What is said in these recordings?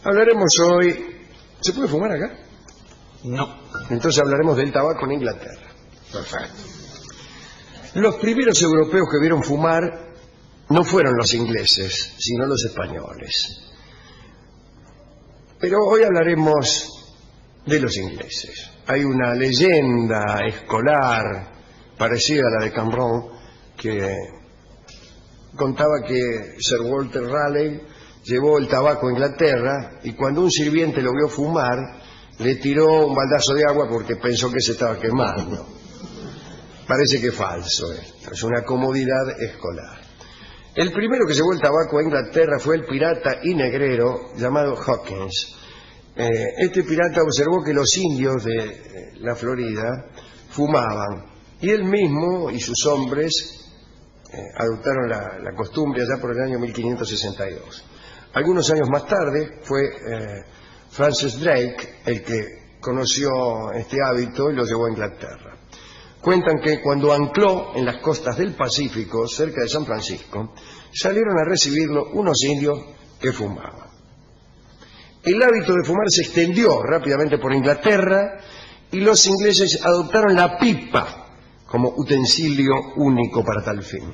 Hablaremos hoy... ¿Se puede fumar acá? No. Entonces hablaremos del tabaco en Inglaterra. Perfecto. Los primeros europeos que vieron fumar no fueron los ingleses, sino los españoles. Pero hoy hablaremos de los ingleses. Hay una leyenda escolar parecida a la de Cambronne que contaba que Sir Walter Raleigh llevó el tabaco a Inglaterra y cuando un sirviente lo vio fumar le tiró un baldazo de agua porque pensó que se estaba quemando. Parece que es falso esto, es una comodidad escolar. El primero que llevó el tabaco a Inglaterra fue el pirata y negrero llamado Hawkins. Este pirata observó que los indios de la Florida fumaban y él mismo y sus hombres adoptaron la costumbre allá por el año 1562. Algunos años más tarde fue Francis Drake el que conoció este hábito y lo llevó a Inglaterra. Cuentan que cuando ancló en las costas del Pacífico, cerca de San Francisco, salieron a recibirlo unos indios que fumaban. El hábito de fumar se extendió rápidamente por Inglaterra y los ingleses adoptaron la pipa como utensilio único para tal fin.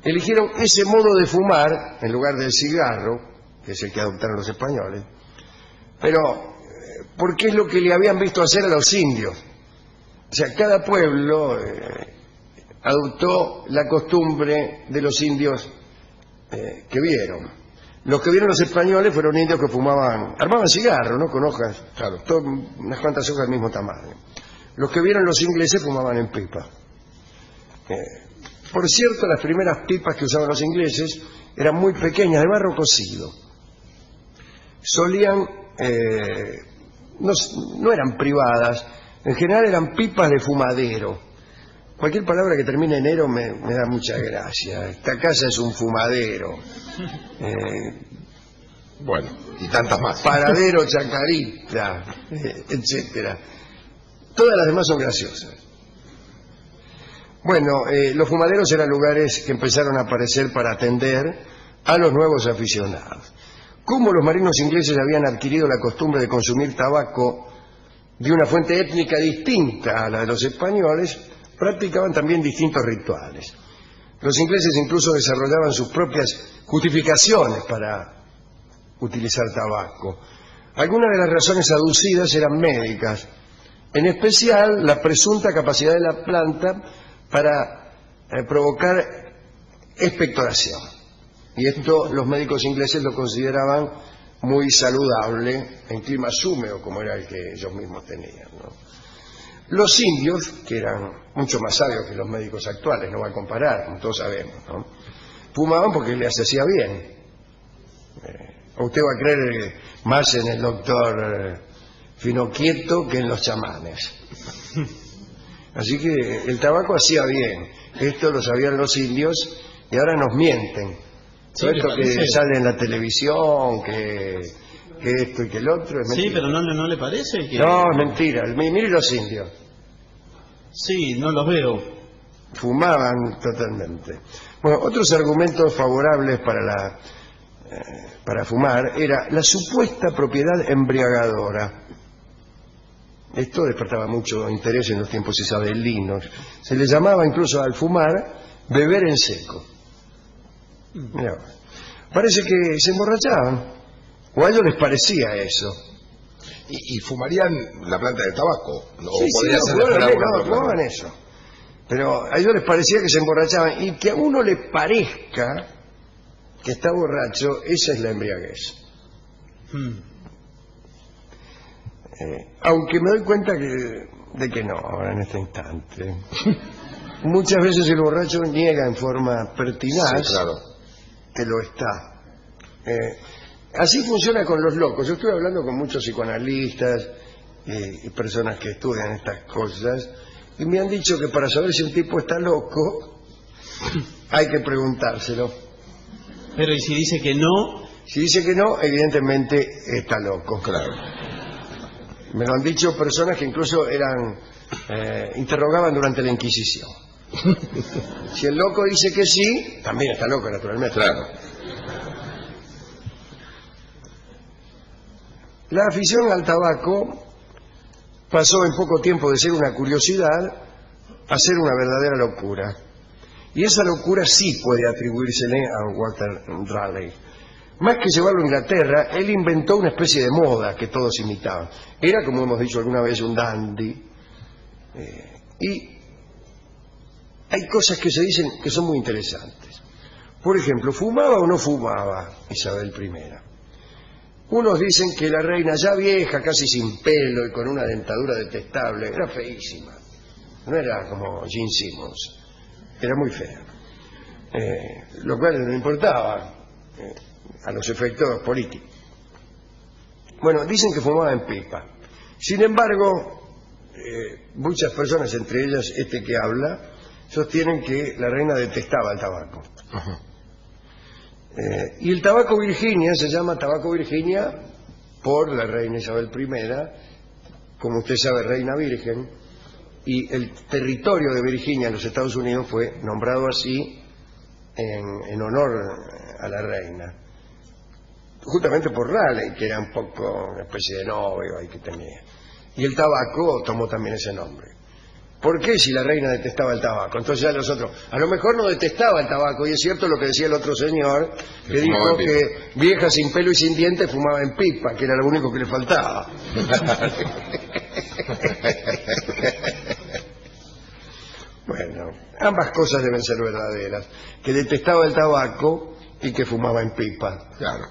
Eligieron ese modo de fumar en lugar del cigarro, que es el que adoptaron los españoles, pero porque es lo que le habían visto hacer a los indios. O sea, cada pueblo adoptó la costumbre de los indios que vieron. Los que vieron los españoles fueron indios que fumaban, armaban cigarros, ¿no? Con hojas, claro, unas cuantas hojas del mismo tamaño. Los que vieron los ingleses fumaban en pipa. Por cierto, las primeras pipas que usaban los ingleses eran muy pequeñas, de barro cocido. Solían, no eran privadas, en general eran pipas de fumadero. Cualquier palabra que termine en ero me da mucha gracia. Esta casa es un fumadero. Bueno, y tantas más. Paradero, chacarita, etcétera. Todas las demás son graciosas. Bueno, los fumaderos eran lugares que empezaron a aparecer para atender a los nuevos aficionados. Como los marinos ingleses habían adquirido la costumbre de consumir tabaco de una fuente étnica distinta a la de los españoles, practicaban también distintos rituales. Los ingleses incluso desarrollaban sus propias justificaciones para utilizar tabaco. Algunas de las razones aducidas eran médicas, en especial la presunta capacidad de la planta para provocar expectoración. Y esto los médicos ingleses lo consideraban muy saludable en climas húmedos como era el que ellos mismos tenían, ¿no? Los indios, que eran mucho más sabios que los médicos actuales, no va a comparar, como todos sabemos, ¿no? Fumaban porque les hacía bien. Usted va a creer más en el doctor Finoquieto que en los chamanes. Así que el tabaco hacía bien. Esto lo sabían los indios y ahora nos mienten. Sí, Todo esto que parece... sale en la televisión, que esto y que el otro, es mentira. Sí, pero ¿no le parece que...? No, es mentira. Mire los indios. Sí, no los veo. Fumaban totalmente. Bueno, otros argumentos favorables para fumar era la supuesta propiedad embriagadora. Esto despertaba mucho interés en los tiempos isabelinos. Se le llamaba incluso al fumar beber en seco. Mirá, parece que se emborrachaban, o a ellos les parecía eso. ¿Y fumarían la planta de tabaco? ¿O Sí, podría ser fumaban eso. Pero a ellos les parecía que se emborrachaban, y que a uno le parezca que está borracho, esa es la embriaguez. Aunque me doy cuenta de que no, ahora en este instante. Muchas veces el borracho niega en forma pertinaz, sí, claro, que lo está. Así funciona con los locos. Yo estuve hablando con muchos psicoanalistas y personas que estudian estas cosas, y me han dicho que para saber si un tipo está loco hay que preguntárselo. Pero ¿y si dice que no? Si dice que no, evidentemente está loco. claro. Me lo han dicho personas que incluso interrogaban durante la Inquisición. Si el loco dice que sí, también está loco, naturalmente. Claro. La afición al tabaco pasó en poco tiempo de ser una curiosidad a ser una verdadera locura. Y esa locura sí puede atribuírsele a Walter Raleigh. Más que llevarlo a Inglaterra, él inventó una especie de moda que todos imitaban. Era, como hemos dicho alguna vez, un dandy. Y hay cosas que se dicen que son muy interesantes. Por ejemplo, ¿fumaba o no fumaba Isabel I? Unos dicen que la reina, ya vieja, casi sin pelo y con una dentadura detestable, era feísima. No era como Gene Simmons, era muy fea. Lo cual no importaba a los efectos políticos. Bueno, dicen que fumaba en pipa. Sin embargo, muchas personas, entre ellas este que habla, sostienen que la reina detestaba el tabaco. Ajá. Y el tabaco Virginia se llama tabaco Virginia por la reina Isabel I, como usted sabe, reina virgen, y el territorio de Virginia en los Estados Unidos fue nombrado así en honor a la reina, justamente por Raleigh, que era un poco una especie de novio ahí que tenía. Y el tabaco tomó también ese nombre. ¿Por qué si la reina detestaba el tabaco? Entonces ya los otros, a lo mejor no detestaba el tabaco, y es cierto lo que decía el otro señor, que dijo que vieja sin pelo y sin dientes fumaba en pipa, que era lo único que le faltaba. Bueno, ambas cosas deben ser verdaderas, que detestaba el tabaco y que fumaba en pipa. Claro.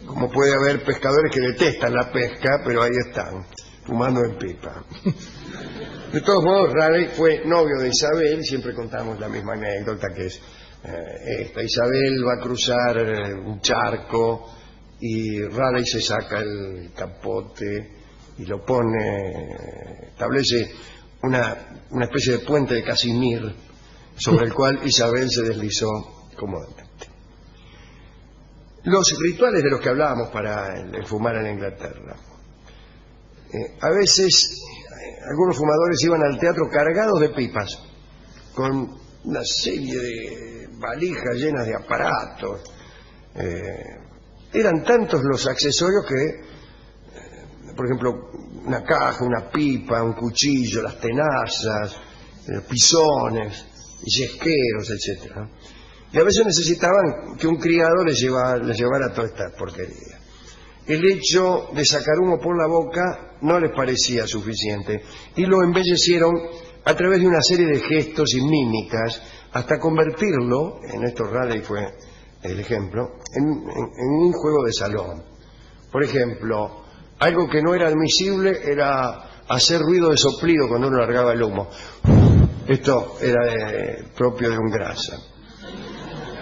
Como puede haber pescadores que detestan la pesca, pero ahí están, fumando en pipa. De todos modos, Raleigh fue novio de Isabel, siempre contamos la misma anécdota, que es esta. Isabel va a cruzar un charco y Raleigh se saca el capote y lo pone, establece una especie de puente de Casimir sobre el cual Isabel se deslizó cómodamente. Los rituales de los que hablábamos para el fumar en Inglaterra. A veces algunos fumadores iban al teatro cargados de pipas, con una serie de valijas llenas de aparatos. Eran tantos los accesorios que, por ejemplo, una caja, una pipa, un cuchillo, las tenazas, pisones, yesqueros, etc. Y a veces necesitaban que un criado les llevara toda esta porquería. El hecho de sacar humo por la boca no les parecía suficiente y lo embellecieron a través de una serie de gestos y mímicas hasta convertirlo, en esto Raleigh fue el ejemplo, en un juego de salón. Por ejemplo, algo que no era admisible era hacer ruido de soplido cuando uno largaba el humo. Esto era propio de un grasa.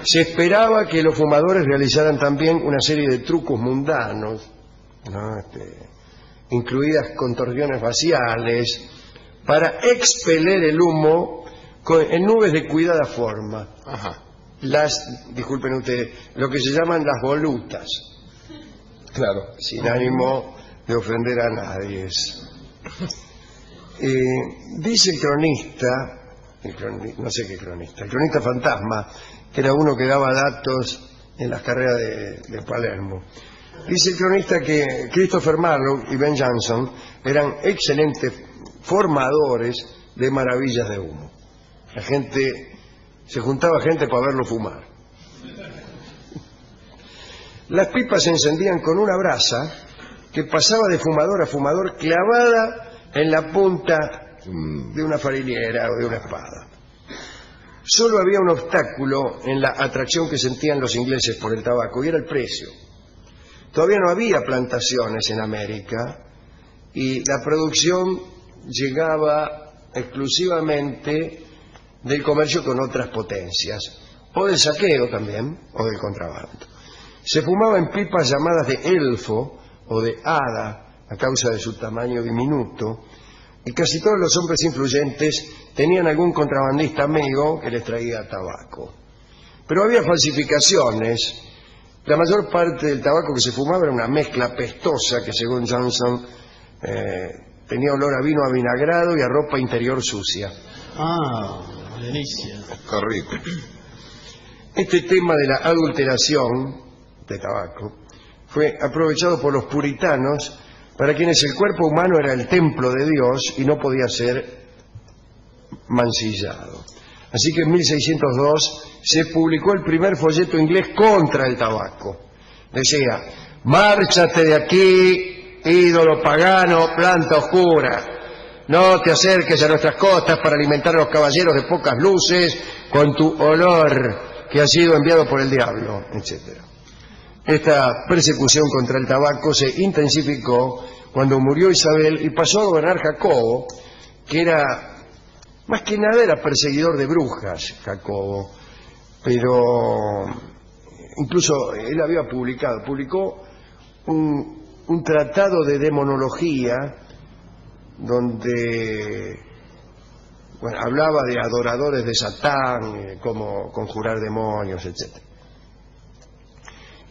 Se esperaba que los fumadores realizaran también una serie de trucos mundanos, ¿no? Incluidas contorsiones faciales, para expeler el humo en nubes de cuidada forma. Ajá. Disculpen ustedes, lo que se llaman las volutas. Claro. Sin ánimo de ofender a nadie. Dice el cronista, no sé qué cronista, el cronista fantasma, que era uno que daba datos en las carreras de Palermo. Dice el cronista que Christopher Marlowe y Ben Jonson eran excelentes formadores de maravillas de humo. Se juntaba gente para verlo fumar. Las pipas se encendían con una brasa que pasaba de fumador a fumador clavada en la punta de una farinera o de una espada. Solo había un obstáculo en la atracción que sentían los ingleses por el tabaco, y era el precio. Todavía no había plantaciones en América y la producción llegaba exclusivamente del comercio con otras potencias, o del saqueo también, o del contrabando. Se fumaba en pipas llamadas de elfo o de hada, a causa de su tamaño diminuto, y casi todos los hombres influyentes tenían algún contrabandista amigo que les traía tabaco. Pero había falsificaciones. La mayor parte del tabaco que se fumaba era una mezcla pestosa que, según Johnson, tenía olor a vino avinagrado y a ropa interior sucia. Ah, delicia. Qué rico. Este tema de la adulteración de tabaco fue aprovechado por los puritanos, para quienes el cuerpo humano era el templo de Dios y no podía ser mancillado. Así que en 1602 se publicó el primer folleto inglés contra el tabaco. Decía: márchate de aquí, ídolo pagano, planta oscura. No te acerques a nuestras costas para alimentar a los caballeros de pocas luces con tu olor que ha sido enviado por el diablo, etc. Esta persecución contra el tabaco se intensificó cuando murió Isabel y pasó a gobernar Jacobo, que era, más que nada, era perseguidor de brujas, Jacobo, pero incluso él había publicó un tratado de demonología donde hablaba de adoradores de Satán, cómo conjurar demonios, etc.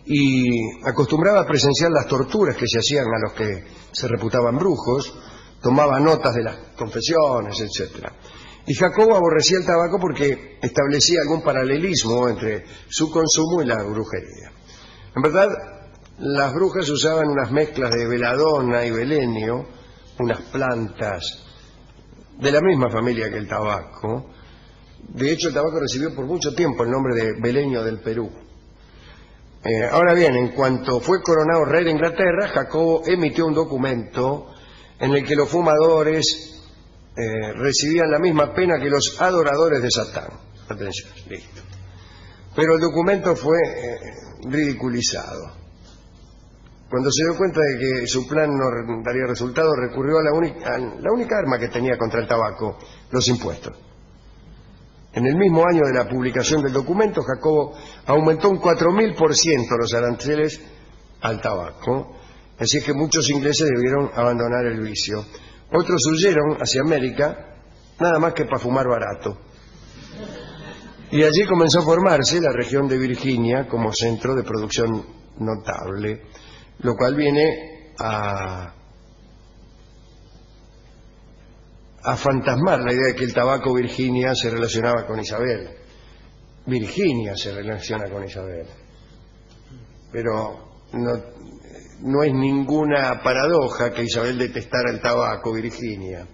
Y acostumbraba a presenciar las torturas que se hacían a los que se reputaban brujos, tomaba notas de las confesiones, etc. Y Jacobo aborrecía el tabaco porque establecía algún paralelismo entre su consumo y la brujería. En verdad, las brujas usaban unas mezclas de beladona y belenio, unas plantas de la misma familia que el tabaco. De hecho, el tabaco recibió por mucho tiempo el nombre de belenio del Perú. Ahora bien, en cuanto fue coronado rey de Inglaterra, Jacobo emitió un documento en el que los fumadores recibían la misma pena que los adoradores de Satán. Atención, listo. Pero el documento fue ridiculizado. Cuando se dio cuenta de que su plan no daría resultado, recurrió a la única arma que tenía contra el tabaco: los impuestos. En el mismo año de la publicación del documento, Jacobo aumentó un 4000% los aranceles al tabaco, así que muchos ingleses debieron abandonar el vicio. Otros huyeron hacia América, nada más que para fumar barato. Y allí comenzó a formarse la región de Virginia como centro de producción notable, lo cual viene a fantasmar la idea de que el tabaco Virginia se relacionaba con Isabel. Virginia se relaciona con Isabel. Pero no es ninguna paradoja que Isabel detestara el tabaco Virginia.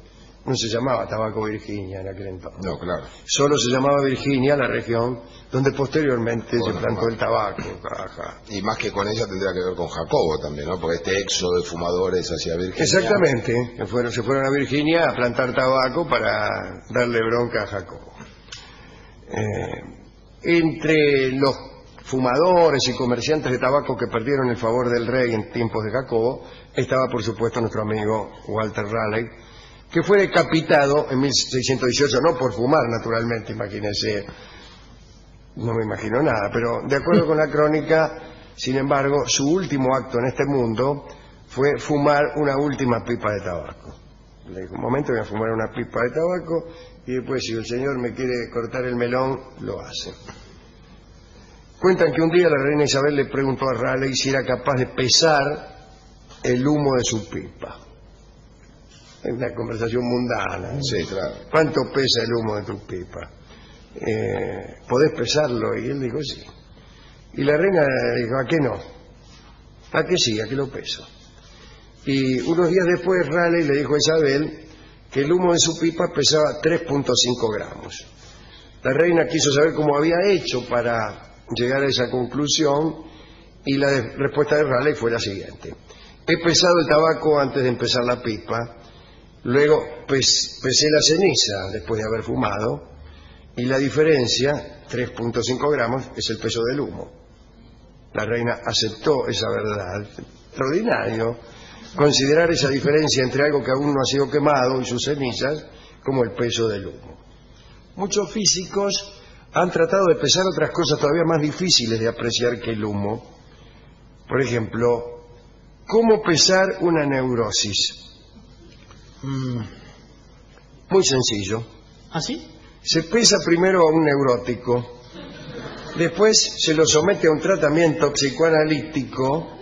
No se llamaba tabaco Virginia en aquel entonces. No, claro. Solo se llamaba Virginia la región donde posteriormente se plantó el tabaco. Ajá. Y más que con ella tendría que ver con Jacobo también, ¿no? Porque este éxodo de fumadores hacia Virginia. Exactamente, se fueron a Virginia a plantar tabaco para darle bronca a Jacobo. Entre los fumadores y comerciantes de tabaco que perdieron el favor del rey en tiempos de Jacobo estaba, por supuesto, nuestro amigo Walter Raleigh, que fue decapitado en 1618, no por fumar, naturalmente, imagínense, no me imagino nada, pero de acuerdo con la crónica, sin embargo, su último acto en este mundo fue fumar una última pipa de tabaco. Le dijo: un momento, voy a fumar una pipa de tabaco y después, si el señor me quiere cortar el melón, lo hace. Cuentan que un día la reina Isabel le preguntó a Raleigh si era capaz de pesar el humo de su pipa. Es una conversación mundana. Sí, claro. ¿Cuánto pesa el humo de tu pipa? ¿Podés pesarlo? Y él dijo: sí. Y la reina dijo: ¿a qué no? ¿A qué sí? ¿A qué lo peso? Y unos días después Raleigh le dijo a Isabel que el humo de su pipa pesaba 3.5 gramos. La reina quiso saber cómo había hecho para llegar a esa conclusión y la respuesta de Raleigh fue la siguiente: he pesado el tabaco antes de empezar la pipa. Luego pesé la ceniza después de haber fumado y la diferencia, 3.5 gramos, es el peso del humo. La reina aceptó esa verdad. Extraordinario considerar esa diferencia entre algo que aún no ha sido quemado y sus cenizas como el peso del humo. Muchos físicos han tratado de pesar otras cosas todavía más difíciles de apreciar que el humo. Por ejemplo, ¿cómo pesar una neurosis? Muy sencillo. ¿Ah, sí? Se pesa primero a un neurótico, después se lo somete a un tratamiento psicoanalítico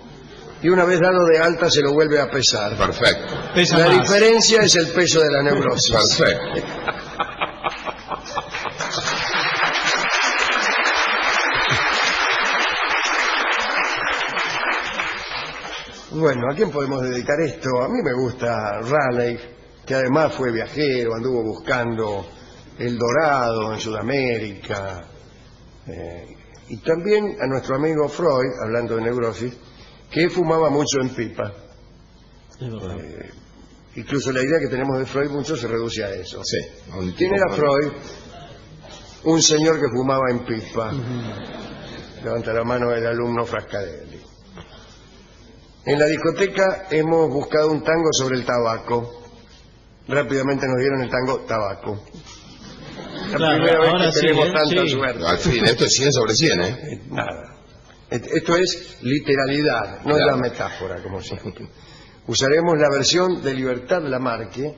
y una vez dado de alta se lo vuelve a pesar. Perfecto. Pesa La más. diferencia es el peso de la neurosis. Perfecto. Bueno, ¿a quién podemos dedicar esto? A mí me gusta Raleigh, que además fue viajero, anduvo buscando el dorado en Sudamérica. Y también a nuestro amigo Freud, hablando de neurosis, que fumaba mucho en pipa. Es verdad. Incluso la idea que tenemos de Freud mucho se reduce a eso. Sí. ¿Quién era Freud? Un señor que fumaba en pipa. Levanta la mano el alumno Frascadelli. En la discoteca hemos buscado un tango sobre el tabaco. Rápidamente nos dieron el tango Tabaco. La Claro, primera vez ahora que sí, tenemos ¿eh? tanta Sí. suerte. Al fin, esto es 100 sobre 100, ¿eh? Nada. Esto es literalidad, no es Claro. la metáfora, como siempre. Usaremos la versión de Libertad Lamarque